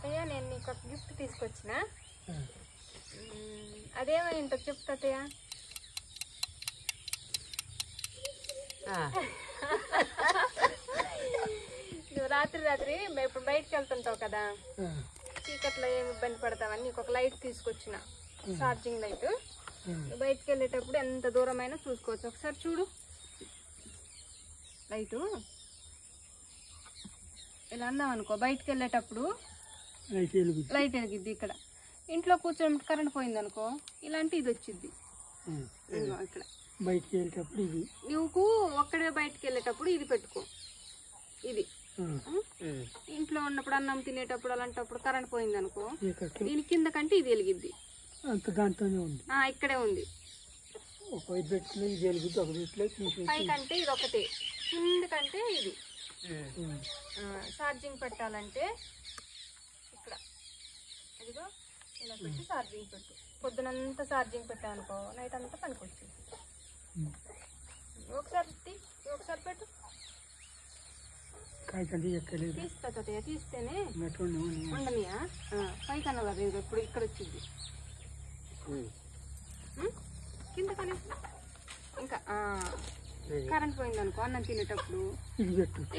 తాతయ్య నేను నీకు ఒక గిఫ్ట్ తీసుకొచ్చిన. అదేమై ఉంటుంది చెప్పు తాతయ్య. నువ్వు రాత్రి ఇప్పుడు బయటకు వెళ్తుంటావు కదా, చీకట్లో ఏమి ఇబ్బంది పడతావని నీకు ఒక లైట్ తీసుకొచ్చిన, ఛార్జింగ్ లైట్. బయటకు వెళ్ళేటప్పుడు ఎంత దూరమైనా చూసుకోవచ్చు. ఒకసారి చూడు లైటు. ఇలా అన్నాం అనుకో, బయటకు వెళ్ళేటప్పుడు లైట్ వెలిగిద్ది. ఇక్కడ ఇంట్లో కూర్చొని కరెంట్ పోయింది అనుకో, ఇలాంటి ఇది వచ్చింది ఇక్కడ. బయటకు వెళ్ళేటప్పుడు ఇది నువ్వు ఒక్కడే బయటకు వెళ్ళేటప్పుడు ఇది పెట్టుకో. ఇది ఇంట్లో ఉన్నప్పుడు అన్నం తినేటప్పుడు అలాంటప్పుడు కరెంట్ పోయింది అనుకో, దీని కింద కంటే ఇది వెలిగిద్ది. దాంట్లోనే ఉంది, ఇక్కడే ఉంది. పై కంటే ఇది ఒకటి, కింద కంటే ఇది. ఛార్జింగ్ పెట్టాలంటే ఇక్కడ ఇదిగో ఇలా పెట్టి ఛార్జింగ్ పెట్టు. పొద్దునంతా ఛార్జింగ్ పెట్టానుకో, నైట్ అంతా పనికొచ్చింది. ఒకసారి పెట్టు. తీస్తా తాతయ్య, తీస్తేనే ఉండనియా. పైకన్నా కదా ఇది ఇప్పుడు ఇక్కడ వచ్చింది, కింద కానీ ఇంకా కరెంట్ పోయింది అనుకో, అన్నం తినేటప్పుడు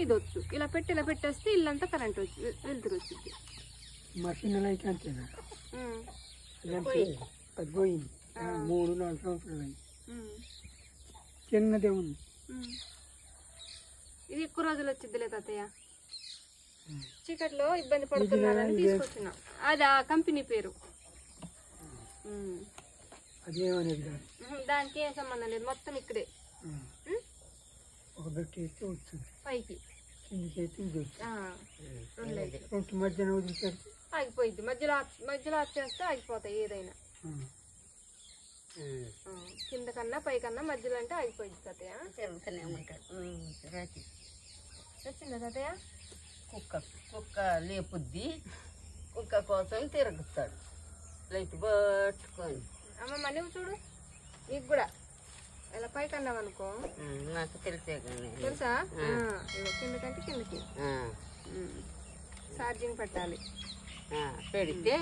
ఇది వచ్చు. ఇలా పెట్టేస్తే ఇల్లంతా కరెంట్ వచ్చి వెళ్తురు వచ్చింది. మషిన్ అయితే అంతేనా? అది పోయింది 3-4 సంవత్సరాలు చిన్నదే ఉంది. ఇది ఎక్కువ రోజులు వచ్చిద్దిలే తాతయ్య. చీకట్లో ఇబ్బంది పడుతున్నారని తీసుకొచ్చినాం. అది ఆ కంపెనీ పేరు. దానికి ఏం సంబంధం లేదు, మొత్తం ఇక్కడే. పైకి ఆగిపోయింది. మధ్యలో ఆఫ్ చేస్తే ఆగిపోతాయి ఏదైనా. కింద కన్నా పైకన్నా మధ్యలో అంటే ఆగిపోయింది తాతయ్య. వచ్చిందా తాతయ్య? కుక్క లేపుద్ది, కుక్క కోసం తిరుగుతాడు లైట్ పట్టుకొని. అమ్మమ్మ నువ్వు చూడు, నీకు కూడా ఇలా పైకి అన్నావు అనుకో. నాకు తెలిసే కానీ తెలుసా? కింద కంటే కిందకి ఛార్జింగ్ పెట్టాలి. పెడితే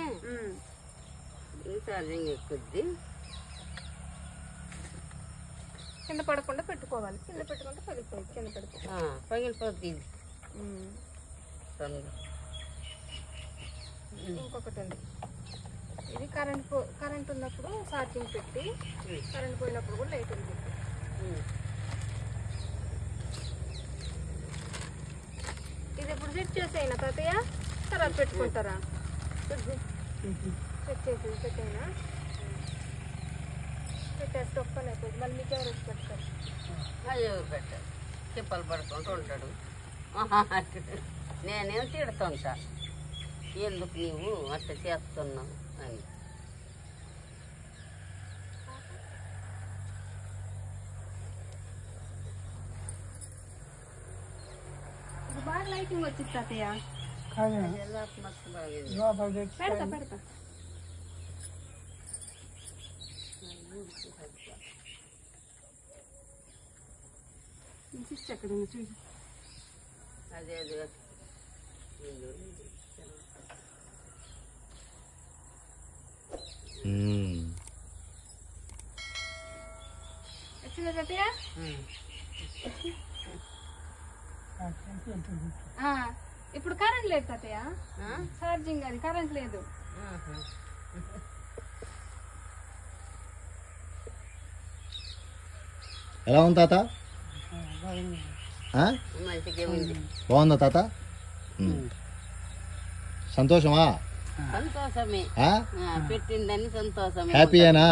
ఛార్జింగ్ ఎక్కుద్ది. కింద పడకుండా పెట్టుకోవాలి. కింద పెట్టుకుంటే పగిలిపోయింది. కింద పెడితే పగిలిపోద్ది. ఇంకొకటి ఉంది, ఇది కరెంట్ ఉన్నప్పుడు ఛార్జింగ్ పెట్టి, కరెంట్ పోయినప్పుడు కూడా లైట్ ఉంది. ఇది ఇప్పుడు సెట్ చేసేయినా తాతయ్య, తర్వాత పెట్టుకుంటారా? సెట్ అయినా పెట్టేస్తే ఒక్కనే అయిపోయింది. మళ్ళీ మీకు ఎవరు వచ్చి పెడతారు? అది ఎవరు పెట్టారు? చెప్పలు పడుకుంటూ ఉంటాడు. నేనేం తిడుతుంటా, ఎందుకు నీవు అట్లా చేస్తున్నావు అని. బాగా లైటింగ్ వచ్చింది తాతయ్య. పెడతా పెడతా. ఎక్కడ ఉంది చూసి. అదే వచ్చిందా తాతయ్య? ఇప్పుడు కరెంట్ లేదు తాతయ్య, ఛార్జింగ్ అది కరెంట్ లేదు. ఎలా ఉంది తాత? బాగుందా తాత? సంతోషమా? సంతోషమే, పెట్టిందని సంతోషమే. హ్యాపీయేనా?